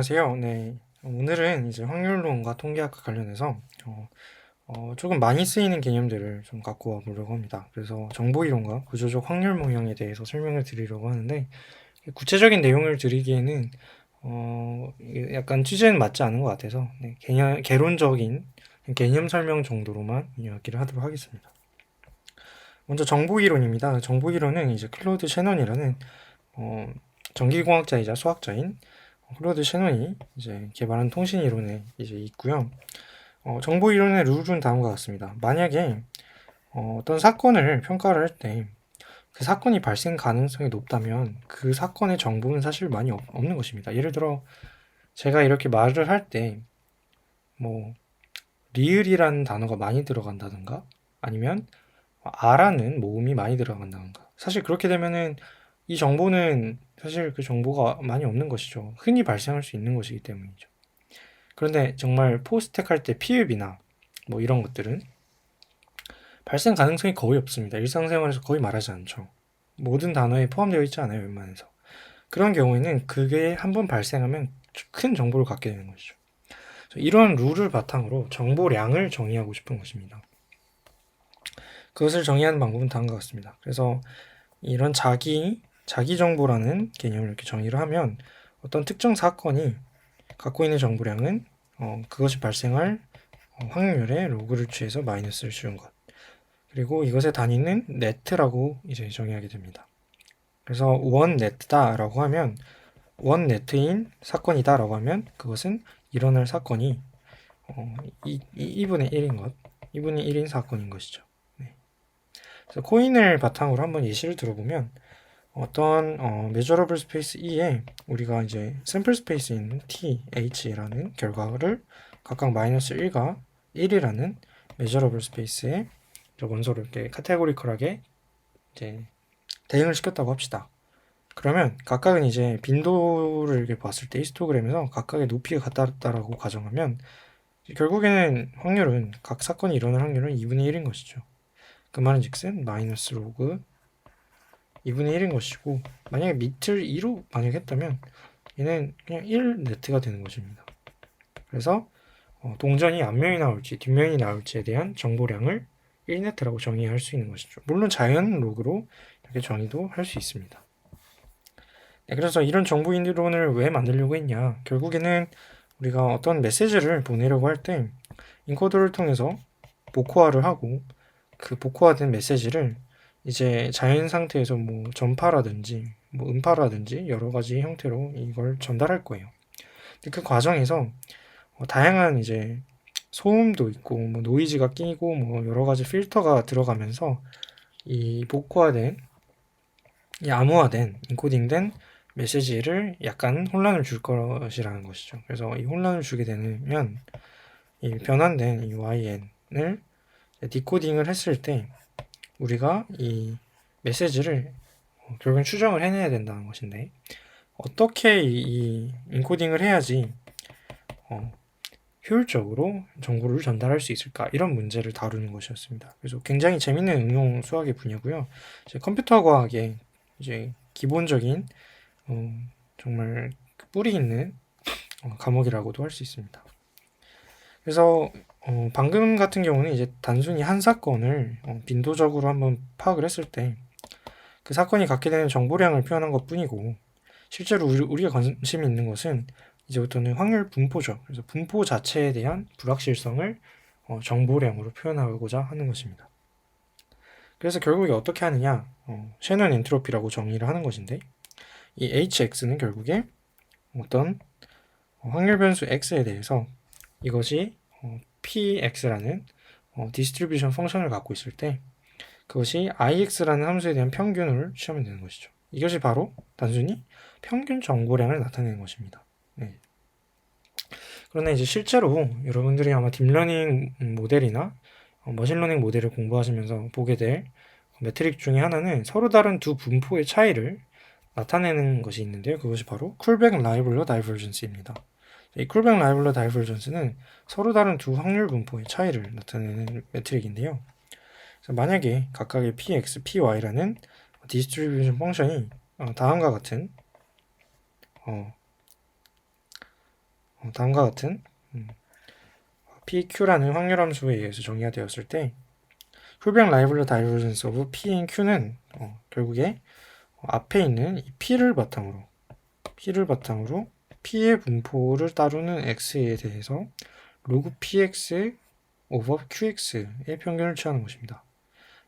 안녕하세요. 네. 오늘은 이제 확률론과 통계학과 관련해서 조금 많이 쓰이는 개념들을 좀 갖고 와 보려고 합니다. 그래서 정보이론과 구조적 확률 모형에 대해서 설명을 드리려고 하는데, 구체적인 내용을 드리기에는 이게 약간 취지는 맞지 않은 것 같아서, 네, 개론적인 개념 설명 정도로만 이야기를 하도록 하겠습니다. 먼저 정보이론입니다. 정보이론은 이제 클로드 셰넌이라는 어, 전기공학자이자 수학자인 클로드 셰넌이 이제 개발한 통신 이론에 이제 있고요. 정보 이론의 룰은 다음과 같습니다. 만약에 떤 사건을 평가를 할 때 그 사건이 발생 가능성이 높다면 그 사건의 정보는 사실 많이 없는 것입니다. 예를 들어 제가 이렇게 말을 할 때 뭐 리을이라는 단어가 많이 들어간다든가 아니면 아라는 모음이 많이 들어간다든가 사실 그렇게 되면은 이 정보는 사실 그 정보가 많이 없는 것이죠. 흔히 발생할 수 있는 것이기 때문이죠. 그런데 정말 포스텍 할 때 피읍이나 뭐 이런 것들은 발생 가능성이 거의 없습니다. 일상생활에서 거의 말하지 않죠. 모든 단어에 포함되어 있지 않아요, 웬만해서. 그런 경우에는 그게 한번 발생하면 큰 정보를 갖게 되는 것이죠. 이러한 룰을 바탕으로 정보량을 정의하고 싶은 것입니다. 그것을 정의하는 방법은 다음과 같습니다. 그래서 이런 자기 정보라는 개념을 이렇게 정의를 하면 어떤 특정 사건이 갖고 있는 정보량은 그것이 발생할 확률의 로그를 취해서 마이너스를 씌운 것. 그리고 이것의 단위는 네트라고 이제 정의하게 됩니다. 그래서 원 네트다라고 하면 원 네트인 사건이다라고 하면 그것은 일어날 사건이 2분의 1인 것, 2분의 1인 사건인 것이죠. 네. 그래서 코인을 바탕으로 한번 예시를 들어보면 어떤 measurable space E에 우리가 이제 샘플 스페이스인 T, H라는 결과를 각각 마이너스 1과 1이라는 measurable space에 원소를 이렇게 카테고리컬하게 이제 대응을 시켰다고 합시다. 그러면 각각은 이제 빈도를 이렇게 봤을 때 히스토그램에서 각각의 높이가 같다라고 가정하면 결국에는 확률은 각 사건이 일어날 확률은 2분의 1인 것이죠. 그 말은즉슨 마이너스 로그 2분의 1인 것이고 만약에 밑을 2로 만약 했다면 얘는 그냥 1 네트가 되는 것입니다. 그래서 동전이 앞면이 나올지 뒷면이 나올지에 대한 정보량을 1 네트라고 정의할 수 있는 것이죠. 물론 자연 로그로 이렇게 정의도 할 수 있습니다. 네, 그래서 이런 정보 이론을 왜 만들려고 했냐? 결국에는 우리가 어떤 메시지를 보내려고 할 때 인코더를 통해서 복호화를 하고 그 복호화된 메시지를 이제 자연 상태에서 뭐 전파라든지 뭐 음파라든지 여러 가지 형태로 이걸 전달할 거예요. 근데 그 과정에서 다양한 이제 소음도 있고 뭐 노이즈가 끼고 뭐 여러 가지 필터가 들어가면서 이 복호화된 이 암호화된 인코딩된 메시지를 약간 혼란을 줄 것이라는 것이죠. 그래서 이 혼란을 주게 되면 이 변환된 이 YN을 디코딩을 했을 때 우리가 이 메시지를 결국엔 추정을 해내야 된다는 것인데 어떻게 이 인코딩을 해야지 효율적으로 정보를 전달할 수 있을까 이런 문제를 다루는 것이었습니다. 그래서 굉장히 재밌는 응용 수학의 분야고요. 이제 컴퓨터 과학의 이제 기본적인 정말 뿌리 있는 과목이라고도 할 수 있습니다. 그래서 방금 같은 경우는 이제 단순히 한 사건을 빈도적으로 한번 파악을 했을 때 그 사건이 갖게 되는 정보량을 표현한 것 뿐이고 실제로 우리가 관심이 있는 것은 이제부터는 확률 분포죠. 그래서 분포 자체에 대한 불확실성을 정보량으로 표현하고자 하는 것입니다. 그래서 결국에 어떻게 하느냐 셰넌 엔트로피라고 정의를 하는 것인데 이 hx는 결국에 어떤 확률 변수 x에 대해서 이것이 px라는 디스트리뷰션 펑션을 갖고 있을 때 그것이 ix라는 함수에 대한 평균을 취하면 되는 것이죠. 이것이 바로 단순히 평균 정보량을 나타내는 것입니다. 네. 그러나 이제 실제로 여러분들이 아마 딥러닝 모델이나 머신러닝 모델을 공부하시면서 보게 될 매트릭 중에 하나는 서로 다른 두 분포의 차이를 나타내는 것이 있는데요. 그것이 바로 쿨백 라이블러 다이버전스입니다. 이 쿨백 라이블러 다이버전스는 서로 다른 두 확률 분포의 차이를 나타내는 매트릭인데요. 만약에 각각의 px, py라는 디스트리뷰션 펑션이 다음과 같은 다음과 같은 PQ라는 확률 함수에 의해서 정의가 되었을 때 훌뱅 라이블러 다이버전스 오브 P and Q는 결국에 앞에 있는 이 P를 바탕으로 P의 분포를 따르는 X에 대해서 로그 PX 오버 QX의 평균을 취하는 것입니다.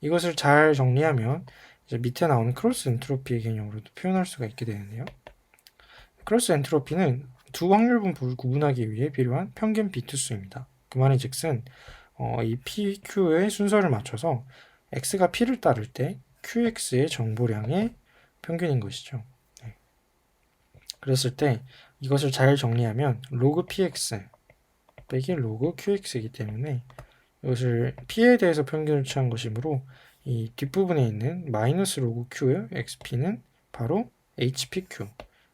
이것을 잘 정리하면 이제 밑에 나오는 크로스 엔트로피의 개념으로도 표현할 수가 있게 되는데요. 크로스 엔트로피는 두 확률 분포를 구분하기 위해 필요한 평균 비트수입니다. 그 말인즉슨 이 PQ의 순서를 맞춰서 X가 P를 따를 때 QX의 정보량의 평균인 것이죠. 네. 그랬을 때 이것을 잘 정리하면 로그 PX 빼기 로그 QX이기 때문에 이것을 P에 대해서 평균을 취한 것이므로 이 뒷부분에 있는 마이너스 로그 Q의 XP는 바로 HPQ,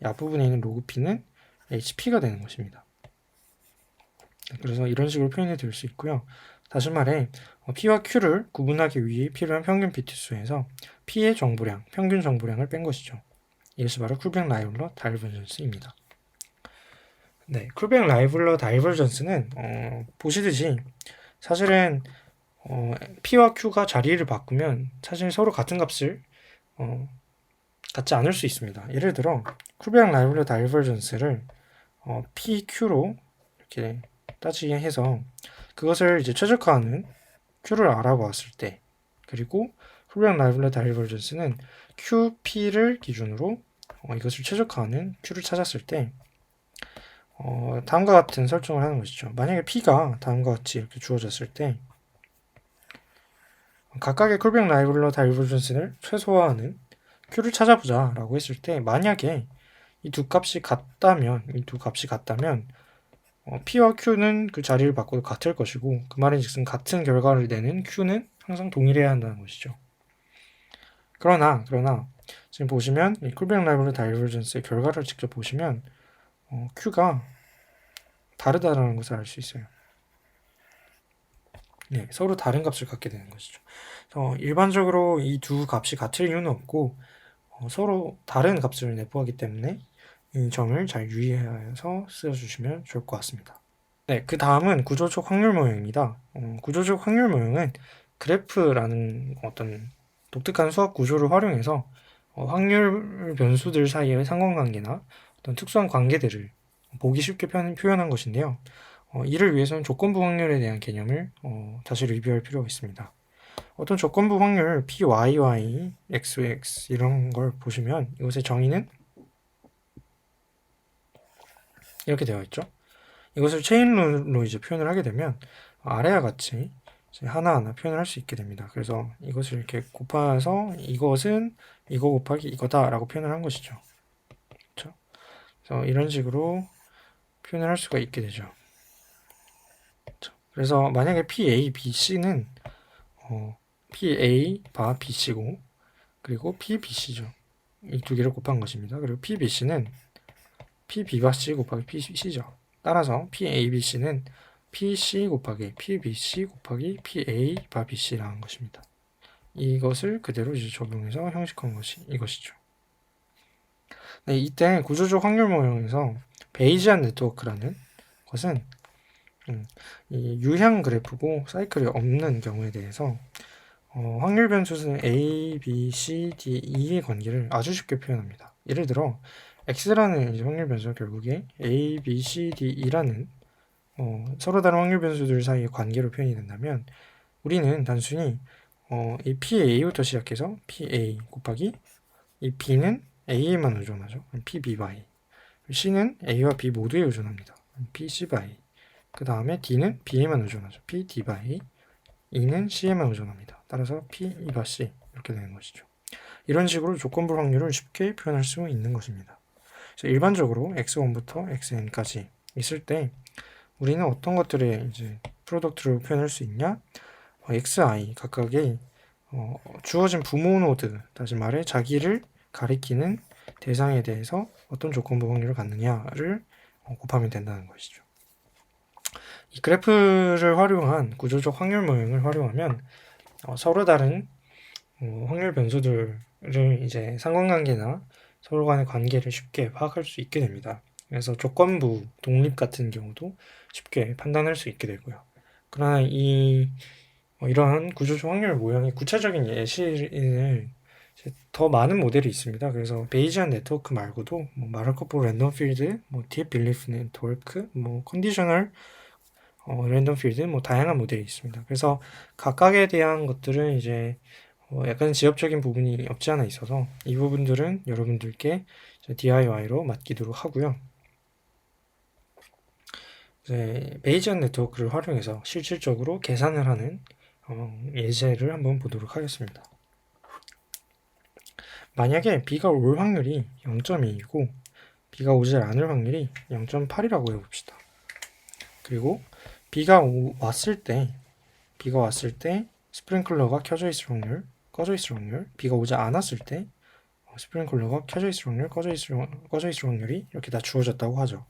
이 앞부분에 있는 로그 P는 HP가 되는 것입니다. 그래서 이런 식으로 표현이 될 수 있고요. 다시 말해 P와 Q를 구분하기 위해 필요한 평균 비트수에서 P의 정보량, 평균 정보량을 뺀 것이죠. 이것이 바로 쿨뱅 라이블러 다이버전스입니다. 네, 쿨뱅 라이블러 다이버전스는 보시듯이 사실은 P와 Q가 자리를 바꾸면 사실 서로 같은 값을 갖지 않을 수 있습니다. 예를 들어 쿨뱅 라이블러 다이버전스를 PQ로 이렇게 따지게 해서 그것을 이제 최적화하는 Q를 알아보았을 때, 그리고 쿨뱅 라이블러 다이버전스는 QP를 기준으로 이것을 최적화하는 Q를 찾았을 때 다음과 같은 설정을 하는 것이죠. 만약에 P가 다음과 같이 이렇게 주어졌을 때 각각의 쿨뱅 라이블러 다이버전스를 최소화하는 Q를 찾아보자 라고 했을 때 만약에 이 두 값이 같다면 P와 Q는 그 자리를 바꿔도 같을 것이고 그 말인즉슨 같은 결과를 내는 Q는 항상 동일해야 한다는 것이죠. 그러나 지금 보시면 이 쿨뱅 라이블러 다이버전스의 결과를 직접 보시면 Q가 다르다라는 것을 알 수 있어요. 네, 서로 다른 값을 갖게 되는 것이죠. 일반적으로 이 두 값이 같을 이유는 없고 서로 다른 값을 내포하기 때문에 이 점을 잘 유의해서 쓰여주시면 좋을 것 같습니다. 네, 그 다음은 구조적 확률 모형입니다. 구조적 확률 모형은 그래프라는 어떤 독특한 수학 구조를 활용해서 확률 변수들 사이의 상관관계나 어떤 특수한 관계들을 보기 쉽게 표현한 것인데요. 이를 위해서는 조건부 확률에 대한 개념을 다시 리뷰할 필요가 있습니다. 어떤 조건부 확률 PYY, XX 이런 걸 보시면 이것의 정의는 이렇게 되어 있죠. 이것을 체인룰로 이제 표현을 하게 되면 아래와 같이 하나하나 표현을 할 수 있게 됩니다. 그래서 이것을 이렇게 곱해서 이것은 이거 곱하기 이거다라고 표현을 한 것이죠. 그렇죠? 그래서 이런 식으로 표현을 할 수가 있게 되죠. 그렇죠? 그래서 만약에 PA, BC는 PA 바 BC고 그리고 PBC죠. 이 두 개를 곱한 것입니다. 그리고 PBC는 PB 바 C 곱하기 PC죠. 따라서 PABC는 PC 곱하기 PBC 곱하기 PA 바 BC라는 것입니다. 이것을 그대로 이제 적용해서 형식한 것이 이것이죠. 네, 이때 구조적 확률 모형에서 베이지안 네트워크라는 것은 이 유형 그래프고 사이클이 없는 경우에 대해서 확률 변수는 A, B, C, D, E의 관계를 아주 쉽게 표현합니다. 예를 들어 X라는 이제 확률 변수가 결국에 A, B, C, D, E라는 서로 다른 확률 변수들 사이의 관계로 표현이 된다면 우리는 단순히 이 PA부터 시작해서 PA 곱하기 이 B는 A에만 의존하죠. PB by C는 A와 B 모두에 의존합니다. PC by 그 다음에 D는 B에만 의존하죠. PD by E는 C에만 의존합니다. 따라서 P, E 바 C 이렇게 되는 것이죠. 이런 식으로 조건부 확률을 쉽게 표현할 수 있는 것입니다. 그래서 일반적으로 x1부터 xn까지 있을 때 우리는 어떤 것들의 이제 프로덕트로 표현할 수 있냐? xi 각각의 주어진 부모 노드, 다시 말해 자기를 가리키는 대상에 대해서 어떤 조건부 확률을 갖느냐를 곱하면 된다는 것이죠. 이 그래프를 활용한 구조적 확률 모형을 활용하면 서로 다른 확률 변수들을 이제 상관관계나 서로 간의 관계를 쉽게 파악할 수 있게 됩니다. 그래서 조건부 독립 같은 경우도 쉽게 판단할 수 있게 되고요. 그러나 이러한 구조조 확률 모형의 구체적인 예시를 더 많은 모델이 있습니다. 그래서 베이지안 네트워크 말고도 뭐 마르코프 랜덤 필드, 뭐 딥 빌리프 네트워크, 뭐 컨디셔널 랜덤 필드, 뭐 다양한 모델이 있습니다. 그래서 각각에 대한 것들은 이제 약간 지엽적인 부분이 없지 않아 있어서 이 부분들은 여러분들께 DIY로 맡기도록 하고요. 이제 베이지안 네트워크를 활용해서 실질적으로 계산을 하는 예제를 한번 보도록 하겠습니다. 만약에 비가 올 확률이 0.2이고 비가 오지 않을 확률이 0.8이라고 해봅시다. 그리고 비가 왔을 때 스프링클러가 켜져 있을 확률, 꺼져 있을 확률, 비가 오지 않았을 때 스프링클러가 켜져 있을 확률, 꺼져 있을 확률이 이렇게 다 주어졌다고 하죠.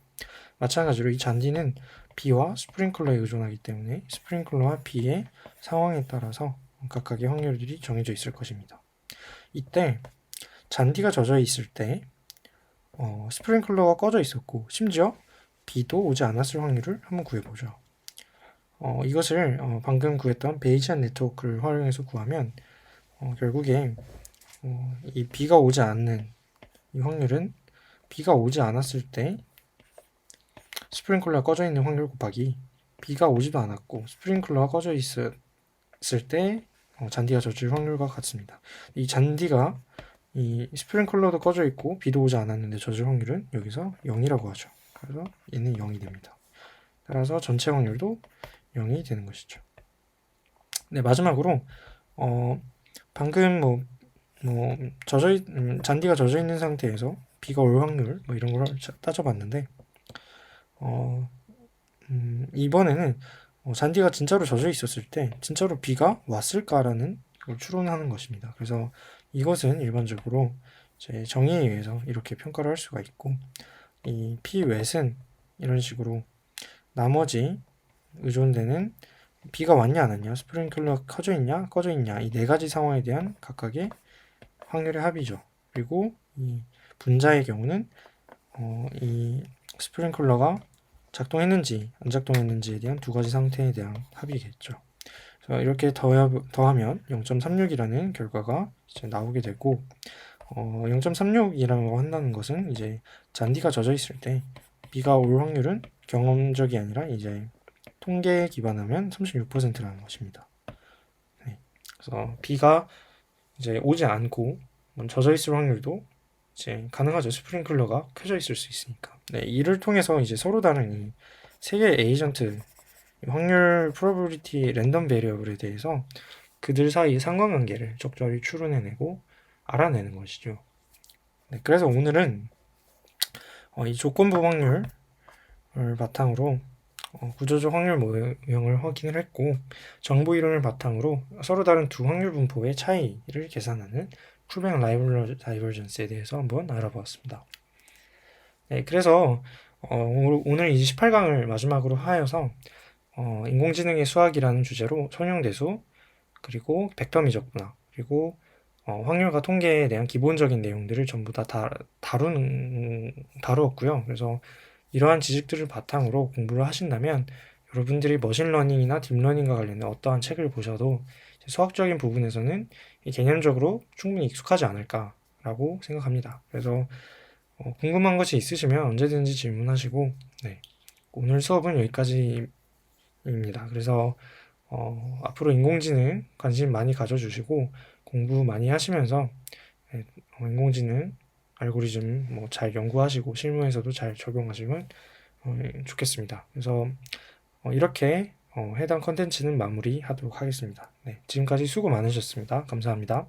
마찬가지로 이 잔디는 비와 스프링클러에 의존하기 때문에 스프링클러와 비의 상황에 따라서 각각의 확률들이 정해져 있을 것입니다. 이때 잔디가 젖어 있을 때 스프링클러가 꺼져 있었고 심지어 비도 오지 않았을 확률을 한번 구해보죠. 이것을 방금 구했던 베이지안 네트워크를 활용해서 구하면 결국에 이 비가 오지 않는 이 확률은 비가 오지 않았을 때 스프링클러가 꺼져 있는 확률 곱하기 비가 오지도 않았고 스프링클러가 꺼져 있었을 때 잔디가 젖을 확률과 같습니다. 이 잔디가 이 스프링클러도 꺼져 있고 비도 오지 않았는데 젖을 확률은 여기서 0이라고 하죠. 그래서 얘는 0이 됩니다. 따라서 전체 확률도 0이 되는 것이죠. 네, 마지막으로 방금 잔디가 젖어 있는 상태에서 비가 올 확률 이런 걸 따져봤는데 이번에는 잔디가 진짜로 젖어 있었을 때 진짜로 비가 왔을까라는 걸 추론하는 것입니다. 그래서 이것은 일반적으로 이제 정의에 의해서 이렇게 평가를 할 수가 있고 이 P-웻은 이런 식으로 나머지 의존되는 비가 왔냐 안 왔냐, 스프링클러가 켜져 있냐 꺼져 있냐 이 네 가지 상황에 대한 각각의 확률의 합이죠. 그리고 이 분자의 경우는 이 스프링클러가 작동했는지 안 작동했는지에 대한 두 가지 상태에 대한 합이겠죠. 그래서 이렇게 더하면 0.36이라는 결과가 이제 나오게 되고 0.36이라고 한다는 것은 이제 잔디가 젖어 있을 때 비가 올 확률은 경험적이 아니라 이제 통계에 기반하면 36%라는 것입니다. 네. 그래서 비가 이제 오지 않고 젖어 있을 확률도 이제 가능하죠. 스프링클러가 켜져 있을 수 있으니까. 네, 이를 통해서 이제 서로 다른 이 세 개의 에이전트 확률 프로버빌리티 랜덤 베리어블에 대해서 그들 사이의 상관관계를 적절히 추론해내고 알아내는 것이죠. 네, 그래서 오늘은 이 조건부 확률을 바탕으로 구조적 확률 모형을 확인을 했고 정보 이론을 바탕으로 서로 다른 두 확률 분포의 차이를 계산하는 쿨뱅 다이버전스에 대해서 한번 알아보았습니다. 네, 그래서 오늘 28강을 마지막으로 하여서 인공지능의 수학이라는 주제로 선형대수 그리고 벡터 미적분학 그리고 확률과 통계에 대한 기본적인 내용들을 전부 다 다루었고요. 그래서 이러한 지식들을 바탕으로 공부를 하신다면 여러분들이 머신러닝이나 딥러닝과 관련된 어떠한 책을 보셔도 수학적인 부분에서는 개념적으로 충분히 익숙하지 않을까라고 생각합니다. 그래서 궁금한 것이 있으시면 언제든지 질문하시고 네, 오늘 수업은 여기까지입니다. 그래서 앞으로 인공지능 관심 많이 가져주시고 공부 많이 하시면서 인공지능 알고리즘 잘 연구하시고 실무에서도 잘 적용하시면 좋겠습니다. 그래서 이렇게 해당 컨텐츠는 마무리하도록 하겠습니다. 네, 지금까지 수고 많으셨습니다. 감사합니다.